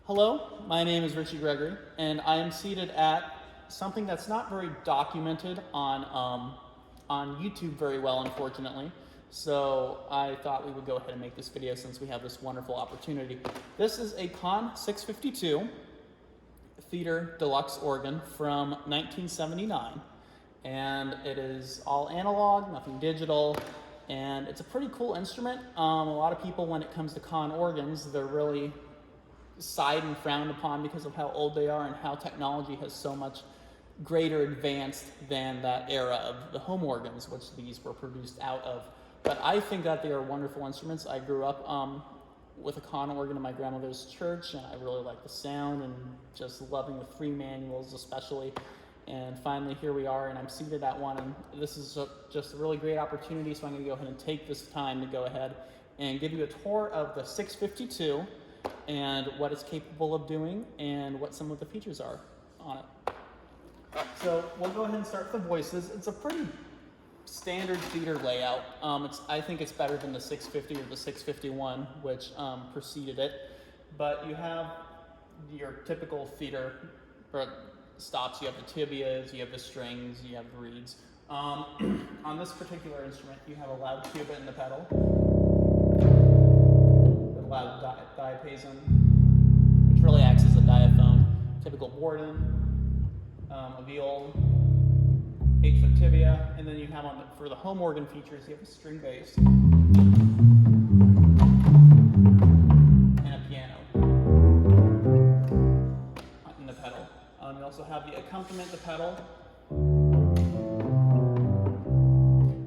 Hello, my name is Richie Gregory, and I am seated at something that's not very documented on YouTube very well, unfortunately. So I thought we would go ahead and make this video since we have this wonderful opportunity. This is a Conn 652 Theater Deluxe organ from 1979, and it is all analog, nothing digital, and it's a pretty cool instrument. A lot of people, when it comes to Conn organs, they're really side and frowned upon because of how old they are and how technology has so much greater advanced than that era of the home organs, which these were produced out of. But I think that they are wonderful instruments. I grew up with a Conn organ in my grandmother's church, and I really like the sound and just loving the free manuals especially. And finally here we are, and I'm seated at one, and this is just a really great opportunity, so I'm going to go ahead and take this time to go ahead and give you a tour of the 652 and what it's capable of doing and what some of the features are on it. So we'll go ahead and start with the voices. It's a pretty standard theater layout. I think it's better than the 650 or the 651, which preceded it. But you have your typical theater stops. You have the tibias, you have the strings, you have the reeds. On this particular instrument, you have a loud tuba in the pedal, a loud diapason, which really acts as a diaphone, typical Borden, a viol, 8-foot tibia, and then you have for the home organ features, you have a string bass and a piano in the pedal. You also have the accompaniment, the pedal,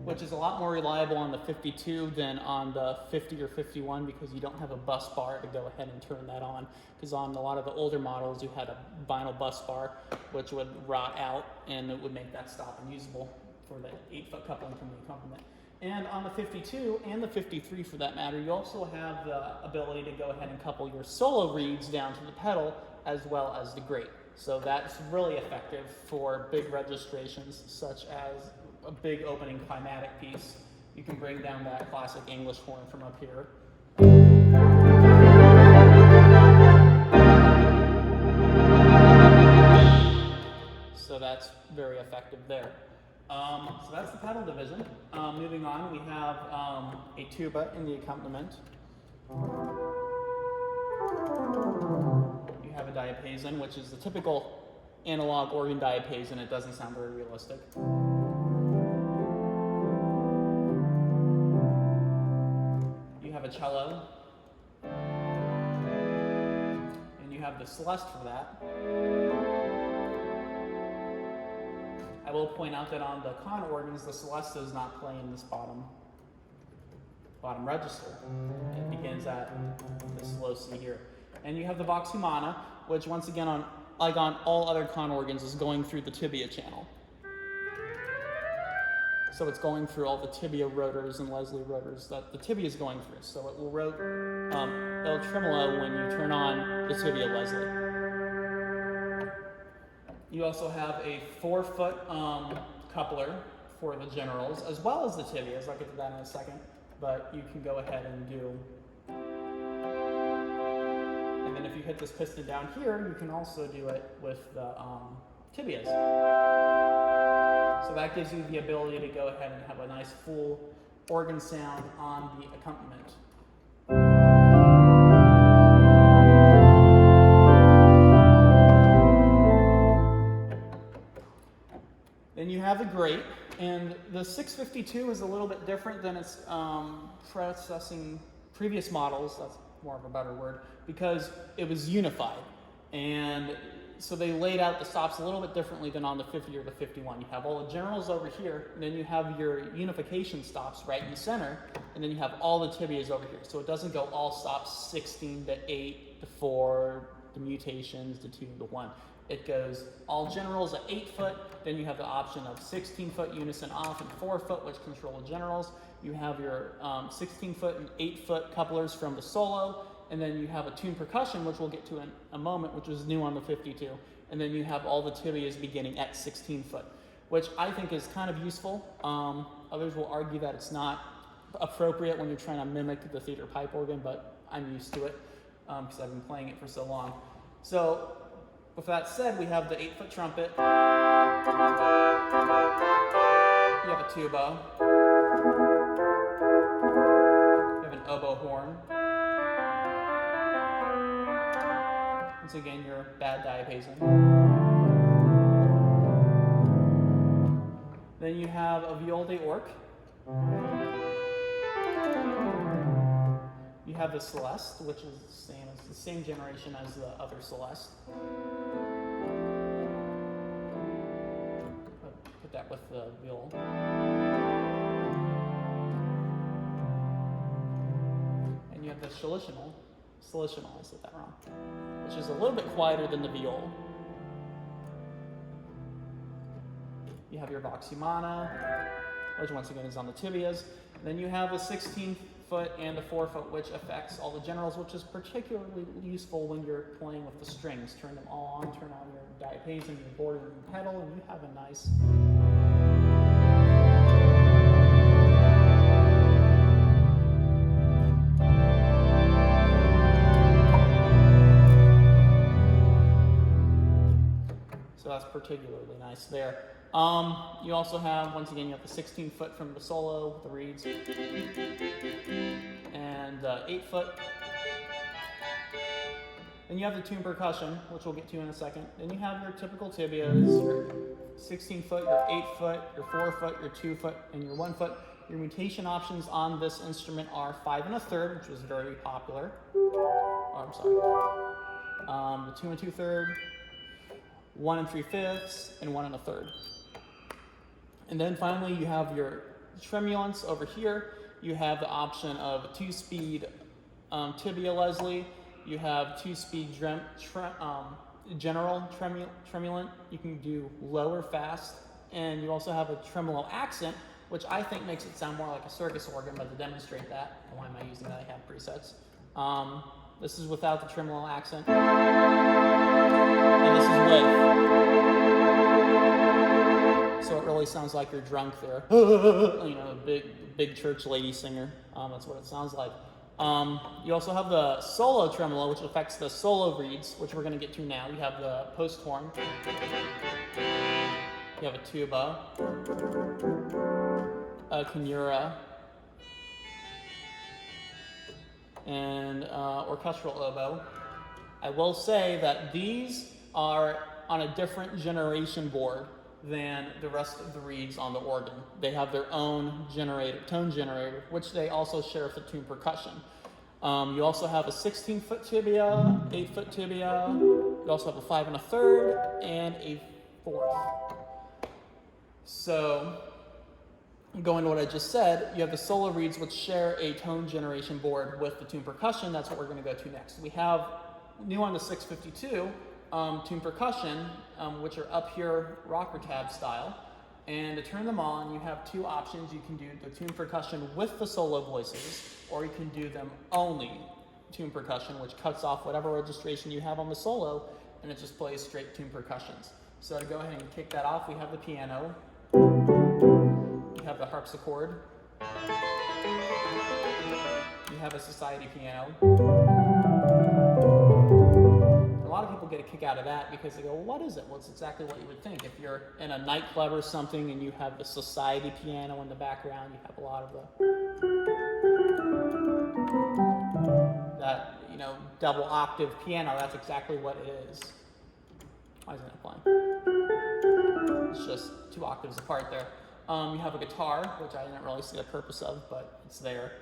which is a lot more reliable on the 52 than on the 50 or 51 because you don't have a bus bar to go ahead and turn that on. Because on a lot of the older models, you had a vinyl bus bar, which would rot out and it would make that stop unusable for the 8-foot coupling from the accompaniment. And on the 52 and the 53 for that matter, you also have the ability to go ahead and couple your solo reeds down to the pedal as well as the grate. So that's really effective for big registrations, such as a big opening climatic piece. You can bring down that classic English horn from up here. So that's very effective there. So that's the pedal division. Moving on, we have a tuba in the accompaniment. You have a diapason, which is the typical analog organ diapason. It doesn't sound very realistic. You have a cello, and you have the celeste for that. I will point out that on the Conn organs, the celeste does not play in this bottom register. It begins at this low C here. And you have the vox humana, which once again, like on all other Conn organs, is going through the tibia channel. So it's going through all the tibia rotors and Leslie rotors that the tibia is going through. So it will it'll tremolo when you turn on the tibia Leslie. You also have a 4-foot coupler for the generals, as well as the tibias. I'll get to that in a second. But you can go ahead and do. And then if you hit this piston down here, you can also do it with the tibias. So that gives you the ability to go ahead and have a nice full organ sound on the accompaniment. Then you have the grate, and the 652 is a little bit different than its previous models. That's more of a better word, because it was unified. And so they laid out the stops a little bit differently than on the 50 or the 51. You have all the generals over here, and then you have your unification stops right in the center, and then you have all the tibias over here. So it doesn't go all stops 16 to 8 to 4, the mutations to 2 to 1. It goes all generals at 8-foot, then you have the option of 16-foot unison off and 4-foot, which control the generals. You have your 16-foot and 8-foot couplers from the solo, and then you have a tuned percussion, which we'll get to in a moment, which is new on the 52. And then you have all the tibias beginning at 16-foot, which I think is kind of useful. Others will argue that it's not appropriate when you're trying to mimic the theater pipe organ, but I'm used to it. because I've been playing it for so long. So with that said, we have the 8-foot trumpet. You have a tuba. You have an oboe horn. Once again, your bad diapason. Then you have a viol d'orgue. You have the celeste, which is the same generation as the other celeste. Put that with the viol. And you have the salitional, I said that wrong, which is a little bit quieter than the viol. You have your vox humana, which once again is on the tibias. And then you have a 16-foot and a 4-foot, which affects all the generals, which is particularly useful when you're playing with the strings. Turn them all on, turn on your diapason, your border, and your pedal, and you have a nice... So that's particularly nice there. You also have, once again, you have the 16-foot from the solo with the reeds, and 8-foot. Then you have the tune percussion, which we'll get to in a second. Then you have your typical tibias, your 16-foot, your 8-foot, your 4-foot, your 2-foot, and your 1-foot. Your mutation options on this instrument are 5 1/3, which was very popular. Oh, I'm sorry. The 2 2/3, 1 3/5, and 1 1/3. And then finally, you have your tremulants over here. You have the option of a 2-speed tibia Leslie. You have 2-speed general tremulant. You can do low or fast. And you also have a tremolo accent, which I think makes it sound more like a circus organ, but to demonstrate that, why am I using that? I have presets. This is without the tremolo accent. And this is with. So it really sounds like you're drunk there. You know, a big church lady singer. That's what it sounds like. You also have the solo tremolo, which affects the solo reeds, which we're going to get to now. You have the post horn. You have a tuba, a canura, and orchestral oboe. I will say that these are on a different generation board than the rest of the reeds on the organ. They have their own tone generator, which they also share with the tune percussion. You also have a 16-foot tibia, 8-foot tibia. You also have a 5 1/3 and a 4th. So, going to what I just said, you have the solo reeds, which share a tone generation board with the tune percussion. That's what we're going to go to next. We have, new on the 652, tune percussion, which are up here rocker tab style. And to turn them on, you have two options. You can do the tune percussion with the solo voices, or you can do them only tune percussion, which cuts off whatever registration you have on the solo, and it just plays straight tune percussions. So to go ahead and kick that off, we have the piano. You have the harpsichord. You have a society piano. A lot of people get a kick out of that because they go, well, what is it? Well, it's exactly what you would think. If you're in a nightclub or something and you have the society piano in the background, you have a lot of that, double octave piano. That's exactly what it is. Why isn't it playing? It's just 2 octaves apart there. You have a guitar, which I didn't really see the purpose of, but it's there.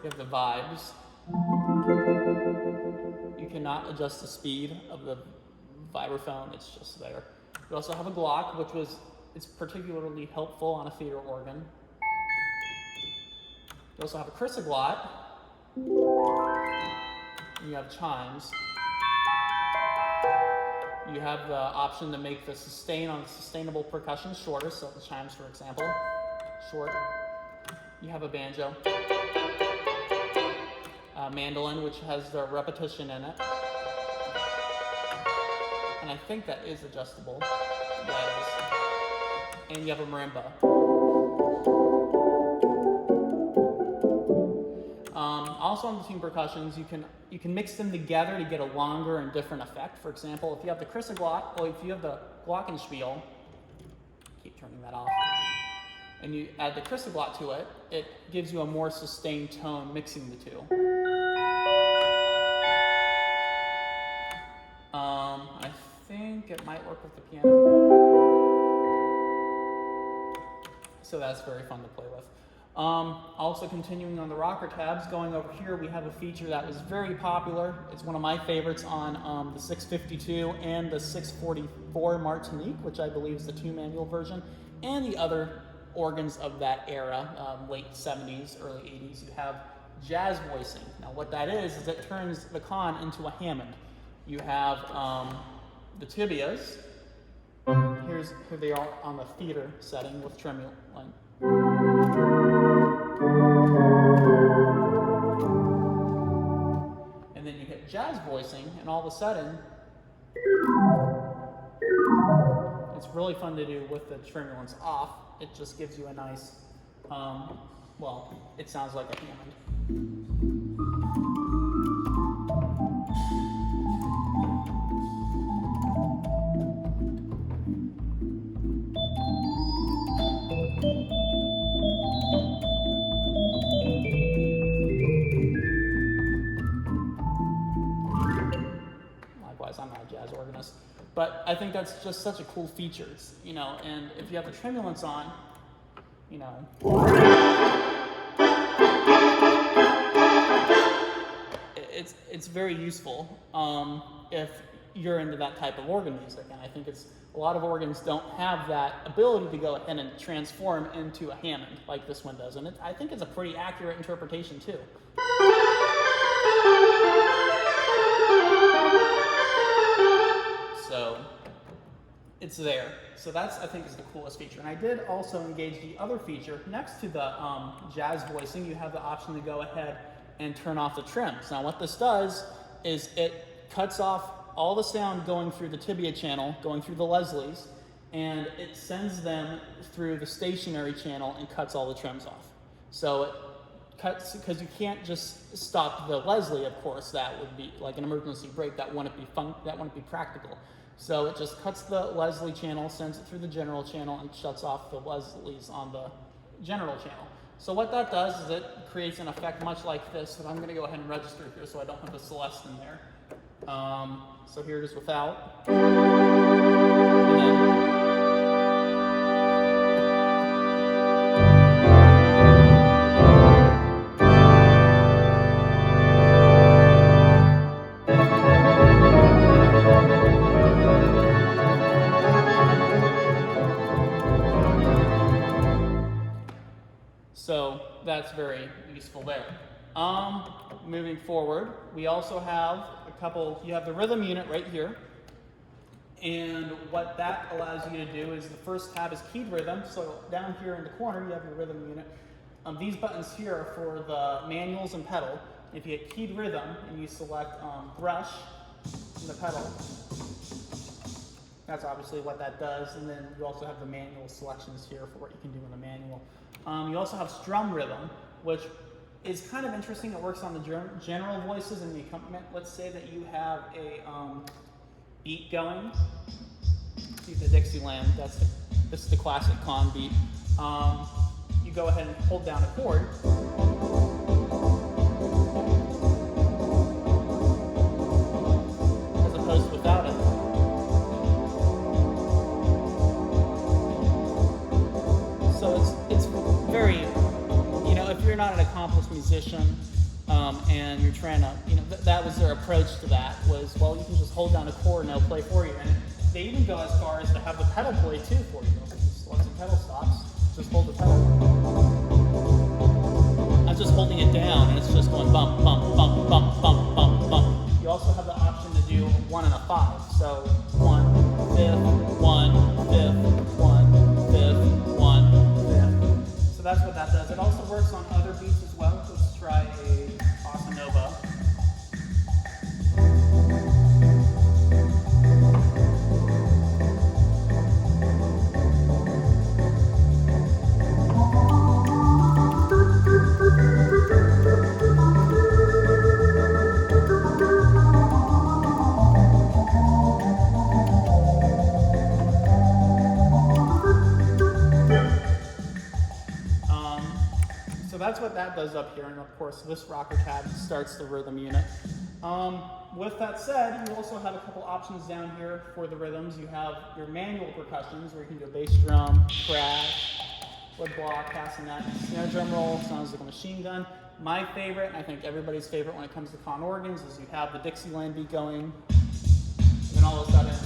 You have the vibes. You cannot adjust the speed of the vibraphone, it's just there. You also have a Glock, it's particularly helpful on a theater organ. You also have a chrysoglot. You have chimes. You have the option to make the sustain on the sustainable percussion shorter, so the chimes, for example, short. You have a banjo. A mandolin, which has the repetition in it. And I think that is adjustable. Yeah, it is. And you have a marimba. also on the tuned percussions, you can mix them together to get a longer and different effect. For example, if you have the Glock, or if you have the glockenspiel, keep turning that off, and you add the Glock to it, it gives you a more sustained tone mixing the two. I think it might work with the piano. So that's very fun to play with. Also continuing on the rocker tabs, going over here, we have a feature that was very popular. It's one of my favorites on the 652 and the 644 Martinique, which I believe is the 2-manual version, and the other organs of that era, late 70s, early 80s. You have jazz voicing. Now what that is it turns the Conn into a Hammond. You have the tibias. Here they are on the theater setting with tremolo. And then you hit jazz voicing, and all of a sudden, it's really fun to do with the tremulants off. It just gives you a nice, well, it sounds like a Hammond. I'm not a jazz organist, but I think that's just such a cool feature, you know, and if you have the tremulants on, you know, it's very useful if you're into that type of organ music, and I think a lot of organs don't have that ability to go ahead and transform into a Hammond like this one does, and I think it's a pretty accurate interpretation too. So it's there. So that's, I think, is the coolest feature. And I did also engage the other feature. Next to the jazz voicing, you have the option to go ahead and turn off the trims. Now what this does is it cuts off all the sound going through the tibia channel, going through the Leslies, and it sends them through the stationary channel and cuts all the trims off. So it cuts, because you can't just stop the Leslie, of course, that would be like an emergency brake, that wouldn't be practical. So it just cuts the Leslie channel, sends it through the general channel, and shuts off the Leslies on the general channel. So what that does is it creates an effect much like this, that I'm going to go ahead and register here so I don't have the Celeste in there. So here it is without. And then, so that's very useful there. Moving forward, we also have you have the rhythm unit right here. And what that allows you to do is the first tab is keyed rhythm. So down here in the corner, you have your rhythm unit. These buttons here are for the manuals and pedal. If you hit keyed rhythm and you select brush in the pedal, that's obviously what that does. And then you also have the manual selections here for what you can do in the manual. You also have Strum Rhythm, which is kind of interesting. It works on the general voices and the accompaniment. Let's say that you have a beat going. See the Dixieland, this is the classic Conn beat. You go ahead and hold down a chord. As opposed to without it. So it's very, you know, if you're not an accomplished musician and you're trying to, you know, that was their approach to that was, well, you can just hold down a chord and they'll play for you. And they even go as far as to have the pedal play too for you. Once the pedal stops, just hold the pedal. I'm just holding it down and it's just going bump, bump, bump, bump, bump, bump, bump. You also have the option to do 1 and a 5. So 1, 5th, 1, 5th, 1, 5th, 1, 5th. So that's what that does. It also works on other beats as well. So let's try a bossa nova. that's what that does up here, and of course this rocker tab starts the rhythm unit. With that said, you also have a couple options down here for the rhythms. You have your manual percussions where you can do a bass drum, crash, wood block, castanet, snare drum roll, sounds like a machine gun. My favorite, and I think everybody's favorite when it comes to Conn organs, is you have the Dixieland beat going, and then all of a sudden,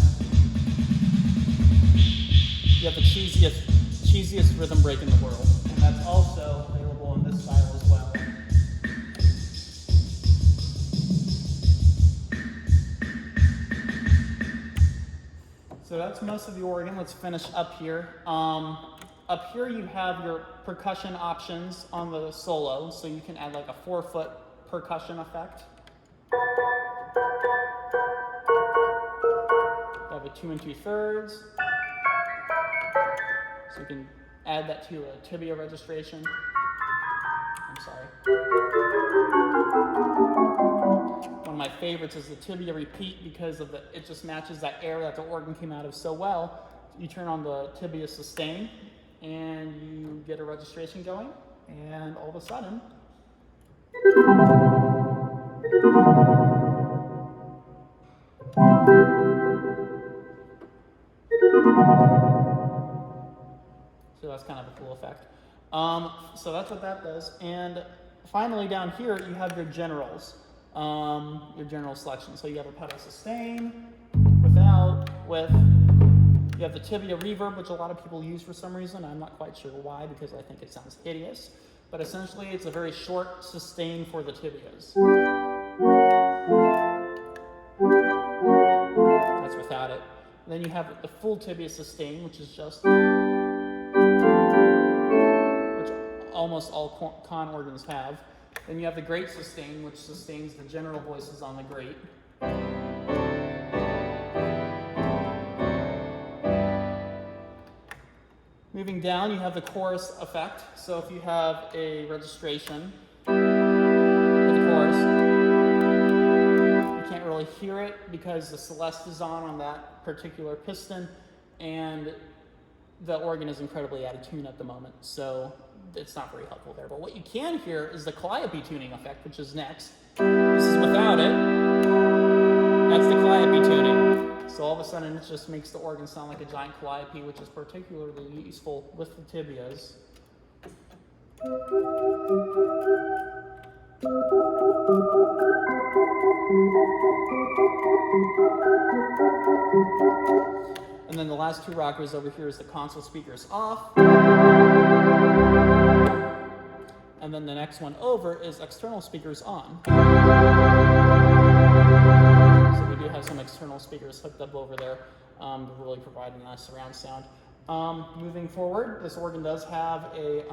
you have the cheesiest rhythm break in the world, and that's also available in this style as well. So that's most of the organ. Let's finish up here. Up here you have your percussion options on the solo, so you can add like a 4-foot percussion effect. You have a 2 2/3. So you can add that to a tibia registration. I'm sorry. One of my favorites is the tibia repeat because of it just matches that air that the organ came out of so well. You turn on the tibia sustain and you get a registration going, and all of a sudden, so that's kind of a cool effect. So that's what that does. And finally down here, you have your generals, your general selection. So you have a pedal sustain, without, with, you have the tibia reverb, which a lot of people use for some reason. I'm not quite sure why, because I think it sounds hideous. But essentially, it's a very short sustain for the tibias. That's without it. Then you have the full tibia sustain, which is just, which almost all Conn organs have. Then you have the great sustain, which sustains the general voices on the great. Moving down, you have the chorus effect. So if you have a registration with the chorus, you can't really hear it because the Celeste is on that particular piston, and the organ is incredibly out of tune at the moment, so it's not very helpful there. But what you can hear is the calliope tuning effect, which is next. This is without it. That's the calliope tuning. So all of a sudden, it just makes the organ sound like a giant calliope, which is particularly useful with the tibias. And then the last two rockers over here is the console speakers off. And then the next one over is external speakers on. So we do have some external speakers hooked up over there to really provide a nice surround sound. Moving forward, this organ does have a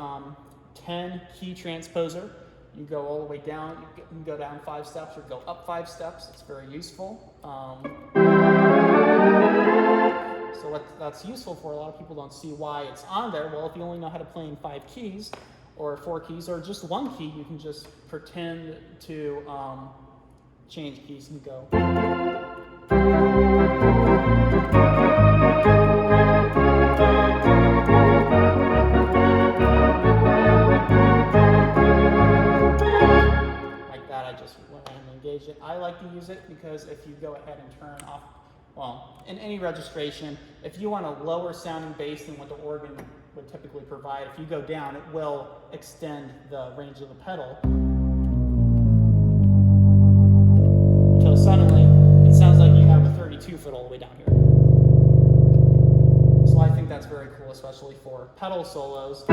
10 key transposer. You go all the way down, you can go down 5 steps or go up 5 steps. It's very useful. So what that's useful for, a lot of people don't see why it's on there. Well, if you only know how to play in 5 keys or 4 keys or just 1 key, you can just pretend to change keys and go. Like that, I just went ahead and engaged it. I like to use it because if you go ahead and turn off, well, in any registration, if you want a lower sounding bass than what the organ would typically provide, if you go down, it will extend the range of the pedal until suddenly it sounds like you have a 32-foot all the way down here. So I think that's very cool, especially for pedal solos.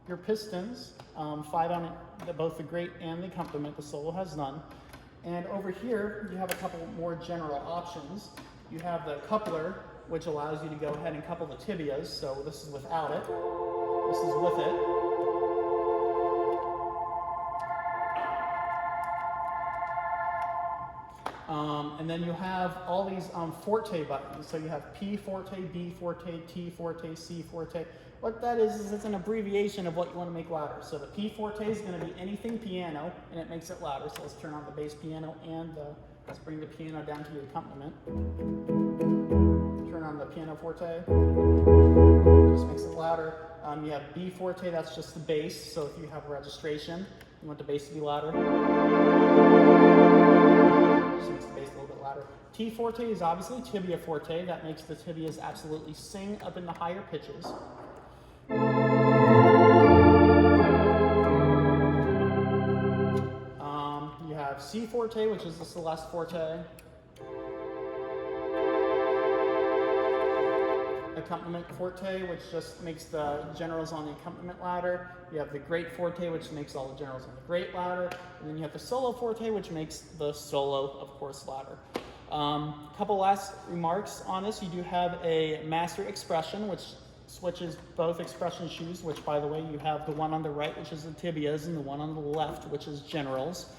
your pistons, 5 on both the grate and the accompaniment. The solo has none. And over here, you have a couple more general options. You have the coupler, which allows you to go ahead and couple the tibias. So this is without it. This is with it. And then you have all these forte buttons. So you have P forte, B forte, T forte, C forte. What that is it's an abbreviation of what you want to make louder. So the P forte is going to be anything piano, and it makes it louder. So let's turn on the bass piano and let's bring the piano down to the accompaniment. Turn on the piano forte, just makes it louder. You have B forte, that's just the bass. So if you have a registration, you want the bass to be louder. Just makes the bass a little bit louder. T forte is obviously tibia forte. That makes the tibias absolutely sing up in the higher pitches. You have C forte, which is the Celeste forte. Accompaniment forte, which just makes the generals on the accompaniment louder. You have the grate forte, which makes all the generals on the grate louder. And then you have the solo forte, which makes the solo, of course, louder. Couple last remarks on this. You do have a master expression, which switches both expression shoes, which, by the way, you have the one on the right, which is the tibias, and the one on the left, which is generals.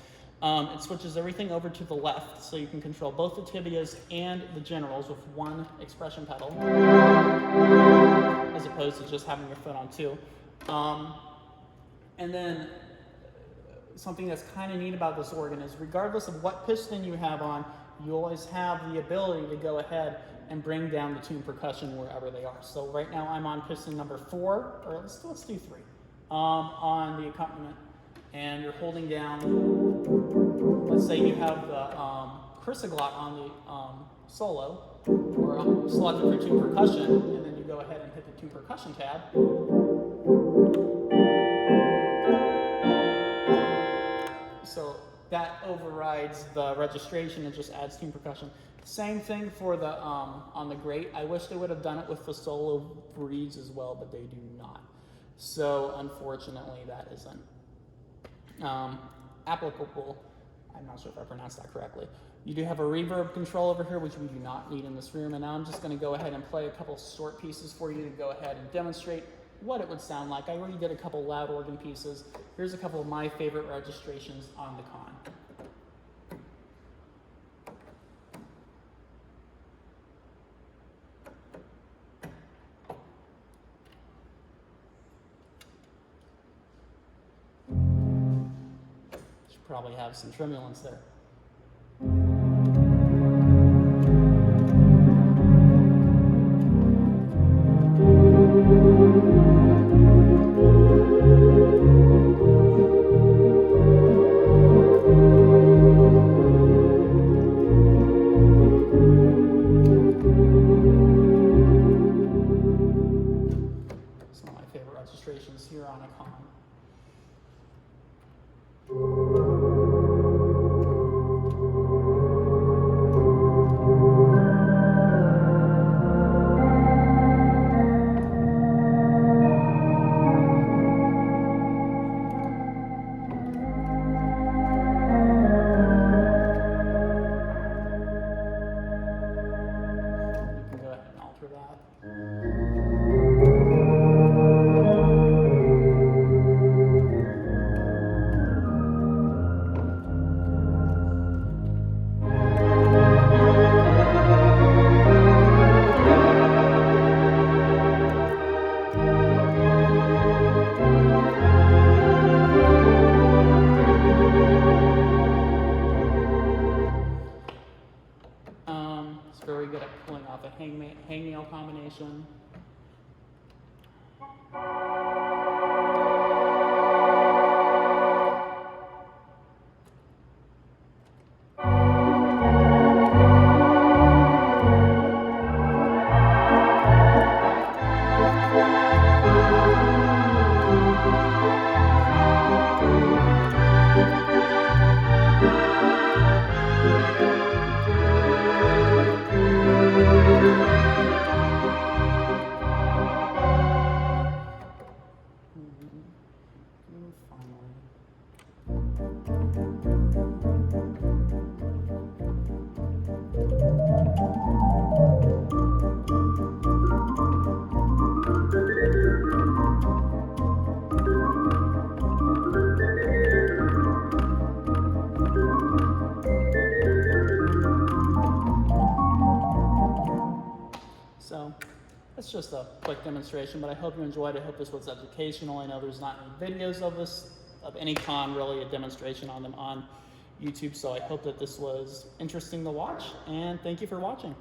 It switches everything over to the left, so you can control both the tibias and the generals with one expression pedal, as opposed to just having your foot on two. And then something that's kind of neat about this organ is regardless of what piston you have on, you always have the ability to go ahead and bring down the tune percussion wherever they are. So right now I'm on piston number 4, or let's do 3, on the accompaniment. And you're holding down, let's say you have the chrysoglot on the solo, or selected for tune percussion, and then you go ahead and hit the tune percussion tab. So that overrides the registration and just adds tune percussion. Same thing for the on the grate. I wish they would have done it with the solo breeds as well, but they do not. So unfortunately, that isn't applicable. I'm not sure if I pronounced that correctly. You do have a reverb control over here, which we do not need in this room. And now I'm just going to go ahead and play a couple short pieces for you to go ahead and demonstrate what it would sound like. I already did a couple loud organ pieces. Here's a couple of my favorite registrations on the Conn. Should probably have some tremulence there. Here on a Conn. You can go ahead and alter that. It's very good at pulling off a hangnail combination. So that's just a quick demonstration, but I hope you enjoyed it. I hope this was educational. I know there's not any videos of this, of any Conn, really, a demonstration on them on YouTube, so I hope that this was interesting to watch, and thank you for watching.